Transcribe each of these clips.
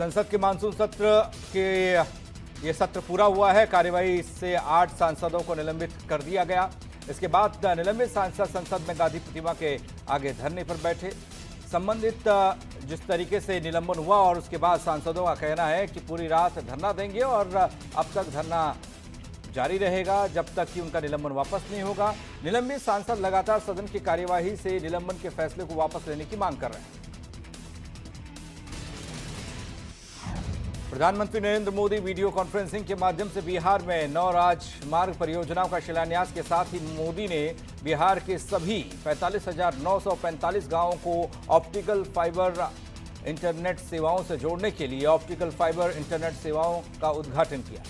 संसद के मानसून सत्र के ये सत्र पूरा हुआ है। कार्यवाही से 8 सांसदों को निलंबित कर दिया गया। इसके बाद निलंबित सांसद संसद में गांधी प्रतिमा के आगे धरने पर बैठे। संबंधित जिस तरीके से निलंबन हुआ और उसके बाद सांसदों का कहना है कि पूरी रात धरना देंगे और अब तक धरना जारी रहेगा जब तक कि उनका निलंबन वापस नहीं होगा। निलंबित सांसद लगातार सदन की कार्यवाही से निलंबन के फैसले को वापस लेने की मांग कर रहे हैं। प्रधानमंत्री नरेंद्र मोदी वीडियो कॉन्फ्रेंसिंग के माध्यम से बिहार में 9 राजमार्ग परियोजनाओं का शिलान्यास के साथ ही मोदी ने बिहार के सभी 45,945 गांवों को ऑप्टिकल फाइबर इंटरनेट सेवाओं से जोड़ने के लिए ऑप्टिकल फाइबर इंटरनेट सेवाओं का उद्घाटन किया।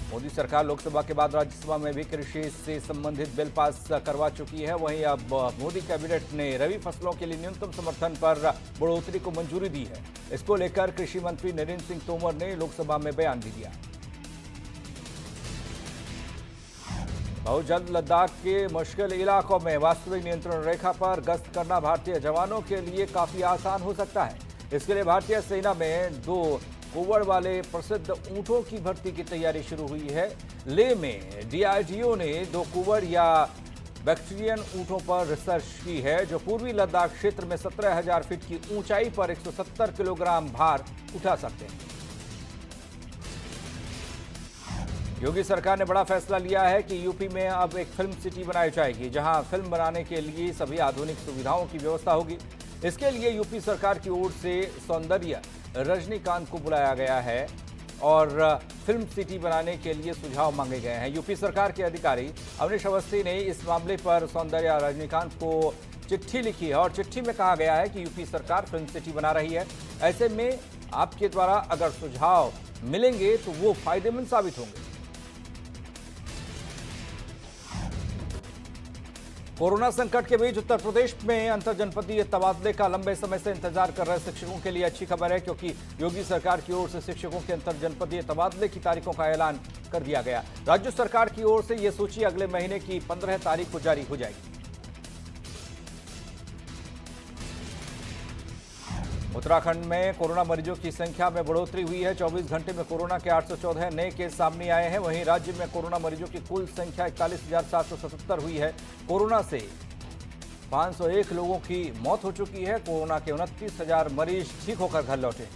मोदी सरकार लोकसभा के बाद राज्यसभा में भी कृषि से संबंधित बिल पास करवा चुकी है। वहीं अब मोदी कैबिनेट ने रबी फसलों के लिए न्यूनतम समर्थन पर बढ़ोतरी को मंजूरी दी है। इसको लेकर कृषि मंत्री नरेंद्र सिंह तोमर ने लोकसभा में बयान भी दिया। बहुत जल्द लद्दाख के मुश्किल इलाकों में वास्तविक नियंत्रण रेखा पर गश्त करना भारतीय जवानों के लिए काफी आसान हो सकता है। इसके लिए भारतीय सेना में 2 कुंवड़ वाले प्रसिद्ध ऊंटों की भर्ती की तैयारी शुरू हुई है। लेह में डीआरडीओ ने 2 कुंवड़ या बैक्टीरियन ऊंटों पर रिसर्च की है जो पूर्वी लद्दाख क्षेत्र में 17,000 फीट की ऊंचाई पर 170 किलोग्राम भार उठा सकते हैं। योगी सरकार ने बड़ा फैसला लिया है कि यूपी में अब एक फिल्म सिटी बनाई जाएगी जहां फिल्म बनाने के लिए सभी आधुनिक सुविधाओं की व्यवस्था होगी। इसके लिए यूपी सरकार की ओर से सौंदर्य रजनीकांत को बुलाया गया है और फिल्म सिटी बनाने के लिए सुझाव मांगे गए हैं। यूपी सरकार के अधिकारी अवनीश अवस्थी ने इस मामले पर सौंदर्य रजनीकांत को चिट्ठी लिखी है और चिट्ठी में कहा गया है कि यूपी सरकार फिल्म सिटी बना रही है। ऐसे में आपके द्वारा अगर सुझाव मिलेंगे तो वो फायदेमंद साबित होंगे। कोरोना संकट के बीच उत्तर प्रदेश में अंतरजनपदीय तबादले का लंबे समय से इंतजार कर रहे शिक्षकों के लिए अच्छी खबर है, क्योंकि योगी सरकार की ओर से शिक्षकों के अंतरजनपदीय तबादले की तारीखों का ऐलान कर दिया गया। राज्य सरकार की ओर से यह सूची अगले महीने की 15 तारीख को जारी हो जाएगी। उत्तराखंड में कोरोना मरीजों की संख्या में बढ़ोतरी हुई है। 24 घंटे में कोरोना के 814 नए केस सामने आए हैं। वहीं राज्य में कोरोना मरीजों की कुल संख्या 41,777 हुई है। कोरोना से 501 लोगों की मौत हो चुकी है। कोरोना के 29,000 मरीज ठीक होकर घर लौटे।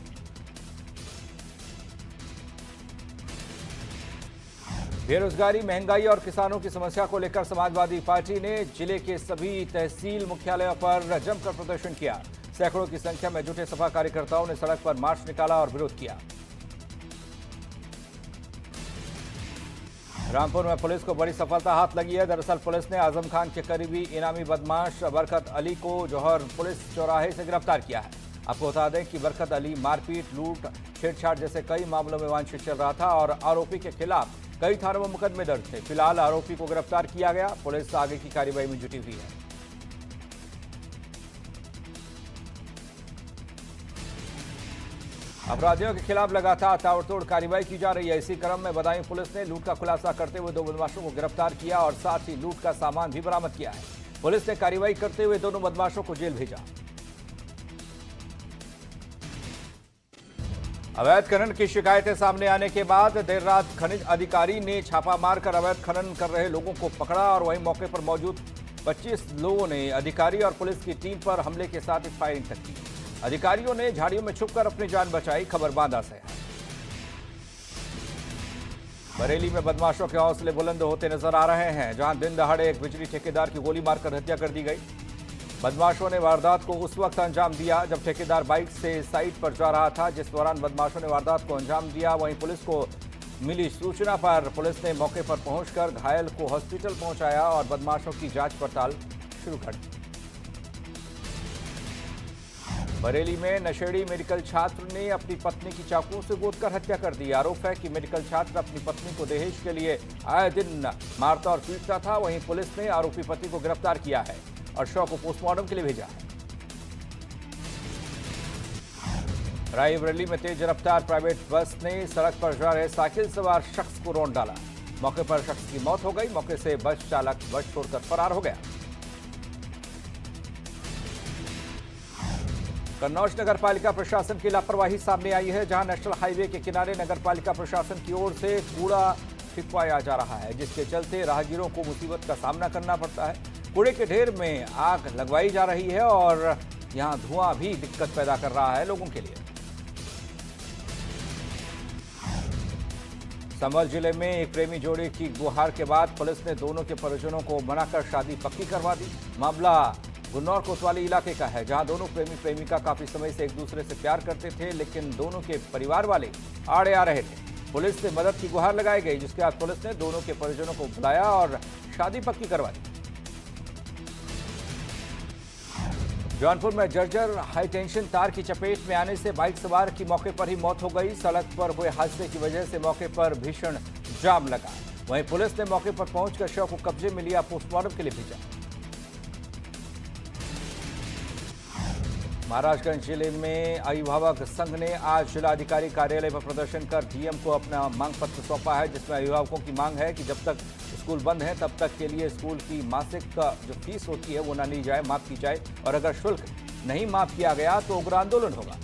बेरोजगारी, महंगाई और किसानों की समस्या को लेकर समाजवादी पार्टी ने जिले के सभी तहसील मुख्यालयों पर जमकर प्रदर्शन किया। सैकड़ों की संख्या में जुटे सपा कार्यकर्ताओं ने सड़क पर मार्च निकाला और विरोध किया। रामपुर में पुलिस को बड़ी सफलता हाथ लगी है। दरअसल पुलिस ने आजम खान के करीबी इनामी बदमाश बरकत अली को जौहर पुलिस चौराहे से गिरफ्तार किया है। आपको बता दें कि बरकत अली मारपीट, लूट, छेड़छाड़ जैसे कई मामलों में वांछित चल रहा था और आरोपी के खिलाफ कई थानों में मुकदमे दर्ज थे। फिलहाल आरोपी को गिरफ्तार किया गया। पुलिस आगे की कार्रवाई में जुटी हुई है। अपराधियों के खिलाफ लगातार ताबड़तोड़ कार्रवाई की जा रही है। इसी क्रम में बदायूं पुलिस ने लूट का खुलासा करते हुए 2 बदमाशों को गिरफ्तार किया और साथ ही लूट का सामान भी बरामद किया है। पुलिस ने कार्रवाई करते हुए दोनों बदमाशों को जेल भेजा। अवैध खनन की शिकायतें सामने आने के बाद देर रात खनिज अधिकारी ने छापा मारकर अवैध खनन कर रहे लोगों को पकड़ा और वहीं मौके पर मौजूद 25 लोगों ने अधिकारी और पुलिस की टीम पर हमले के साथ फायरिंग तक की। अधिकारियों ने झाड़ियों में छुपकर अपनी जान बचाई। खबर बांदा से है। बरेली में बदमाशों के हौसले बुलंद होते नजर आ रहे हैं, जहां दिन दहाड़े एक बिजली ठेकेदार की गोली मारकर हत्या कर दी गई। बदमाशों ने वारदात को उस वक्त अंजाम दिया जब ठेकेदार बाइक से साइट पर जा रहा था, जिस दौरान बदमाशों ने वारदात को अंजाम दिया। वहीं पुलिस को मिली सूचना पर पुलिस ने मौके पर पहुंचकर घायल को हॉस्पिटल पहुंचाया और बदमाशों की जांच पड़ताल शुरू कर दी। बरेली में नशेड़ी मेडिकल छात्र ने अपनी पत्नी की चाकू से गोदकर हत्या कर दी। आरोप है कि मेडिकल छात्र अपनी पत्नी को दहेज के लिए आए दिन मारता और पीटता था। वहीं पुलिस ने आरोपी पति को गिरफ्तार किया है और शव को पोस्टमार्टम के लिए भेजा है। रायबरेली में तेज रफ्तार प्राइवेट बस ने सड़क पर जा रहे साइकिल सवार शख्स को रौंद डाला। मौके पर शख्स की मौत हो गई। मौके से बस चालक बस छोड़कर फरार हो गया। कन्नौज नगर पालिका प्रशासन की लापरवाही सामने आई है, जहां नेशनल हाईवे के किनारे नगर पालिका प्रशासन की ओर से कूड़ा फिकवाया जा रहा है, जिसके चलते राहगीरों को मुसीबत का सामना करना पड़ता है। कूड़े के ढेर में आग लगवाई जा रही है और यहां धुआं भी दिक्कत पैदा कर रहा है लोगों के लिए। संभल जिले में एक प्रेमी जोड़े की गुहार के बाद पुलिस ने दोनों के परिजनों को मनाकर शादी पक्की करवा दी। मामला गुन्नौर कोतवाली इलाके का है, जहां दोनों प्रेमी प्रेमिका काफी समय से एक दूसरे से प्यार करते थे, लेकिन दोनों के परिवार वाले आड़े आ रहे थे। पुलिस से मदद की गुहार लगाई गई, जिसके बाद पुलिस ने दोनों के परिजनों को बुलाया और शादी पक्की करवा दी। जौनपुर में जर्जर हाई टेंशन तार की चपेट में आने से बाइक सवार की मौके पर ही मौत हो गई। सड़क पर हुए हादसे की वजह से मौके पर भीषण जाम लगा। वहीं पुलिस ने मौके पर पहुंचकर शव को कब्जे में लिया, पोस्टमार्टम के लिए भेजा। महाराजगंज जिले में अभिभावक संघ ने आज जिलाधिकारी कार्यालय पर प्रदर्शन कर डीएम को अपना मांग पत्र सौंपा है, जिसमें अभिभावकों की मांग है कि जब तक स्कूल बंद है तब तक के लिए स्कूल की मासिक जो फीस होती है वो न ली जाए, माफ की जाए, और अगर शुल्क नहीं माफ किया गया तो उग्र आंदोलन होगा।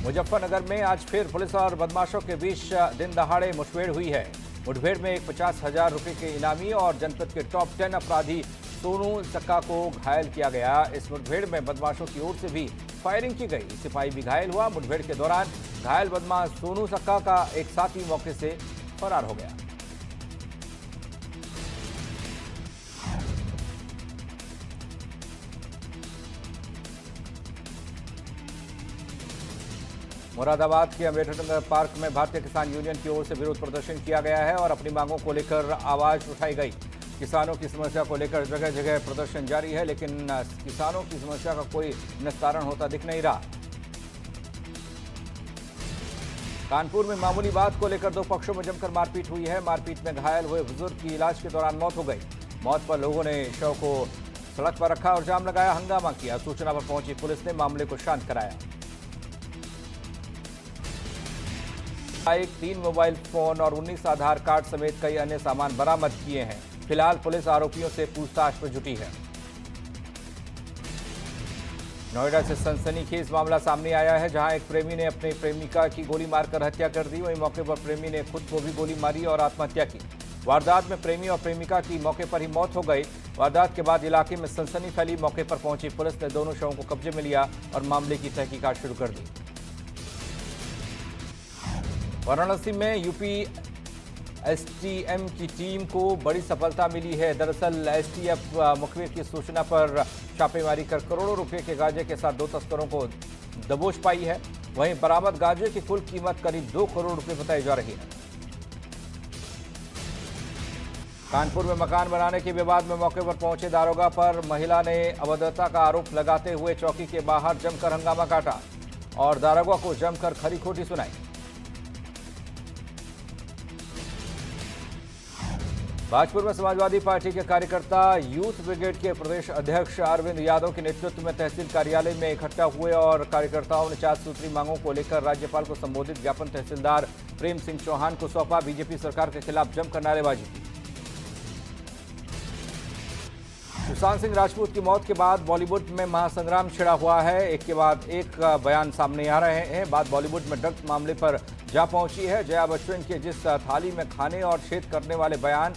मुजफ्फरनगर में आज फिर पुलिस और बदमाशों के बीच दिन दहाड़े मुठभेड़ हुई है। मुठभेड़ में एक 50,000 रुपए के इनामी और जनपद के टॉप 10 अपराधी सोनू सक्का को घायल किया गया। इस मुठभेड़ में बदमाशों की ओर से भी फायरिंग की गई, सिपाही भी घायल हुआ। मुठभेड़ के दौरान घायल बदमाश सोनू सक्का का एक साथी मौके से फरार हो गया। मुरादाबाद के अम्बेडकर पार्क में भारतीय किसान यूनियन की ओर से विरोध प्रदर्शन किया गया है और अपनी मांगों को लेकर आवाज उठाई गई। किसानों की समस्या को लेकर जगह जगह प्रदर्शन जारी है, लेकिन किसानों की समस्या का कोई निस्तारण होता दिख नहीं रहा। कानपुर में मामूली बात को लेकर दो पक्षों में जमकर मारपीट हुई है। मारपीट में घायल हुए बुजुर्ग की इलाज के दौरान मौत हो गई। मौत पर लोगों ने शव को सड़क पर रखा और जाम लगाया, हंगामा किया। सूचना पर पहुंची पुलिस ने मामले को शांत कराया। 3 मोबाइल फोन और 19 आधार कार्ड समेत कई अन्य सामान बरामद किए हैं। फिलहाल पुलिस आरोपियों से पूछताछ पर जुटी है। नोएडा से सनसनीखेज मामला सामने आया है, जहां एक प्रेमी ने अपनी प्रेमिका की गोली मारकर हत्या कर दी। वहीं मौके पर प्रेमी ने खुद को भी गोली मारी और आत्महत्या की। वारदात में प्रेमी और प्रेमिका की मौके पर ही मौत हो गई। वारदात के बाद इलाके में सनसनी फैली। मौके पर पहुंची पुलिस ने दोनों शवों को कब्जे में लिया और मामले की तहकीकात शुरू कर दी। वाराणसी में यूपी एसटीएम की टीम को बड़ी सफलता मिली है। दरअसल एसटीएफ मुखबिर की सूचना पर छापेमारी कर करोड़ों रुपए के गांजे के साथ 2 तस्करों को दबोच पाई है। वहीं बरामद गांजे की कुल कीमत करीब 2 करोड़ रुपए बताई जा रही है। कानपुर में मकान बनाने के विवाद में मौके पर पहुंचे दारोगा पर महिला ने अभद्रता का आरोप लगाते हुए चौकी के बाहर जमकर हंगामा काटा और दारोगा को जमकर खरी खोटी सुनाई। भाजपुर में समाजवादी पार्टी के कार्यकर्ता यूथ ब्रिगेड के प्रदेश अध्यक्ष अरविंद यादव के नेतृत्व में तहसील कार्यालय में इकट्ठा हुए और कार्यकर्ताओं ने 4 सूत्री मांगों को लेकर राज्यपाल को संबोधित ज्ञापन तहसीलदार प्रेम सिंह चौहान को सौंपा। बीजेपी सरकार के खिलाफ जमकर नारेबाजी की। सुशांत सिंह राजपूत की मौत के बाद बॉलीवुड में महासंग्राम छिड़ा हुआ है। एक के बाद एक बयान सामने आ रहे हैं। बात बॉलीवुड में ड्रग्स मामले पर जा पहुंची है। जया बच्चन के जिस थाली में खाने और छेद करने वाले बयान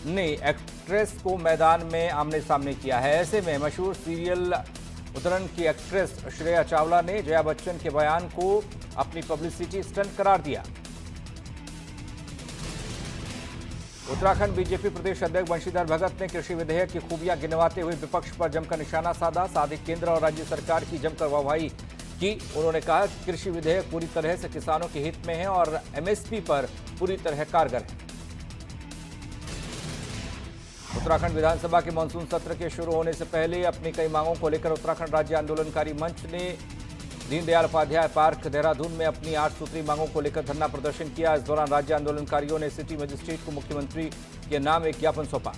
ने एक्ट्रेस को मैदान में आमने सामने किया है। ऐसे में मशहूर सीरियल उतरन की एक्ट्रेस श्रेया चावला ने जया बच्चन के बयान को अपनी पब्लिसिटी स्टंट करार दिया। उत्तराखंड बीजेपी प्रदेश अध्यक्ष बंशीधर भगत ने कृषि विधेयक की खूबियां गिनवाते हुए विपक्ष पर जमकर निशाना साधा। साथ ही केंद्र और राज्य सरकार की जमकर वाहवाही की। उन्होंने कहा कि कृषि विधेयक पूरी तरह से किसानों के हित में है और एमएसपी पर पूरी तरह कारगर है। उत्तराखंड विधानसभा के मानसून सत्र के शुरू होने से पहले अपनी कई मांगों को लेकर उत्तराखंड राज्य आंदोलनकारी मंच ने दीनदयाल उपाध्याय पार्क देहरादून में अपनी 8 सूत्री मांगों को लेकर धरना प्रदर्शन किया। इस दौरान राज्य आंदोलनकारियों ने सिटी मजिस्ट्रेट को मुख्यमंत्री के नाम एक ज्ञापन सौंपा।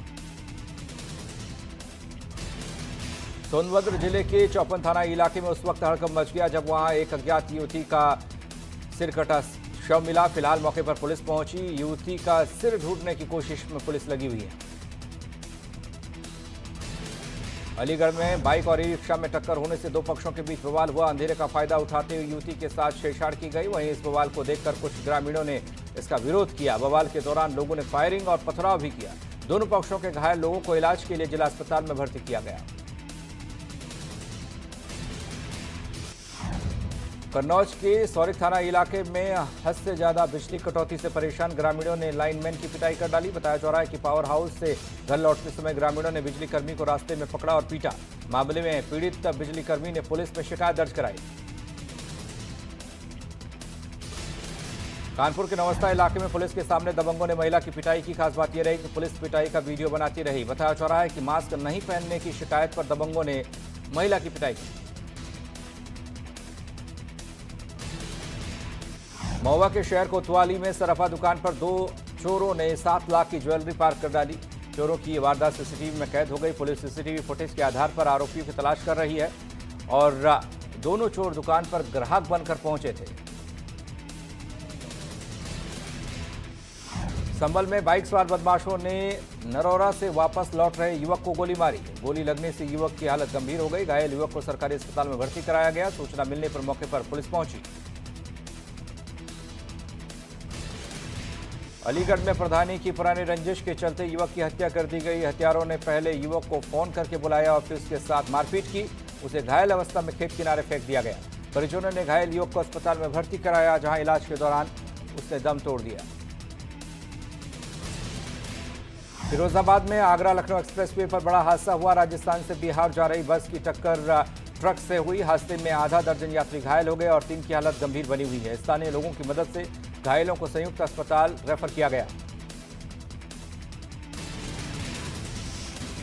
सोनभद्र जिले के चौपन थाना इलाके में उस वक्त हड़कंप मच गया जब वहां एक अज्ञात युवती का सिर कटा शव मिला। फिलहाल मौके पर पुलिस पहुंची। युवती का सिर ढूंढने की कोशिश में पुलिस लगी हुई है। अलीगढ़ में बाइक और ई रिक्शा में टक्कर होने से दो पक्षों के बीच बवाल हुआ। अंधेरे का फायदा उठाते हुए युवती के साथ छेड़छाड़ की गई। वहीं इस बवाल को देखकर कुछ ग्रामीणों ने इसका विरोध किया। बवाल के दौरान लोगों ने फायरिंग और पथराव भी किया। दोनों पक्षों के घायल लोगों को इलाज के लिए जिला अस्पताल में भर्ती किया गया। कन्नौज के सौरिक थाना इलाके में हद से ज्यादा बिजली कटौती से परेशान ग्रामीणों ने लाइनमैन की पिटाई कर डाली। बताया जा रहा है कि पावर हाउस से घर लौटते समय ग्रामीणों ने बिजली कर्मी को रास्ते में पकड़ा और पीटा। मामले में पीड़ित बिजली कर्मी ने पुलिस में शिकायत दर्ज कराई। कानपुर के नवस्था इलाके में पुलिस के सामने दबंगों ने महिला की पिटाई की। खास बात यह रही कि पुलिस पिटाई का वीडियो बनाती रही। बताया जा रहा है कि मास्क नहीं पहनने की शिकायत पर दबंगों ने महिला की पिटाई की। महुआ के शहर कोतवाली में सराफा दुकान पर दो चोरों ने 7 लाख की ज्वेलरी पार्क कर डाली। चोरों की ये वारदात सीसीटीवी में कैद हो गई। पुलिस सीसीटीवी फुटेज के आधार पर आरोपियों की तलाश कर रही है और दोनों चोर दुकान पर ग्राहक बनकर पहुंचे थे। संभल में बाइक सवार बदमाशों ने नरौरा से वापस लौट रहे युवक को गोली मारी। गोली लगने से युवक की हालत गंभीर हो गई। घायल युवक को सरकारी अस्पताल में भर्ती कराया गया। सूचना मिलने पर मौके पर पुलिस पहुंची। अलीगढ़ में प्रधानी की पुरानी रंजिश के चलते युवक की हत्या कर दी गई। हत्यारों ने पहले युवक को फोन करके बुलाया और फिर उसके साथ मारपीट की। उसे घायल अवस्था में खेत किनारे फेंक दिया गया। परिजनों ने घायल युवक को अस्पताल में भर्ती कराया, जहां इलाज के दौरान उसने दम तोड़ दिया। फिरोजाबाद में आगरा लखनऊ एक्सप्रेसवे पर बड़ा हादसा हुआ। राजस्थान से बिहार जा रही बस की टक्कर ट्रक से हुई। हादसे में आधा दर्जन यात्री घायल हो गए और 3 की हालत गंभीर बनी हुई है। स्थानीय लोगों की मदद से घायलों को संयुक्त अस्पताल रेफर किया गया।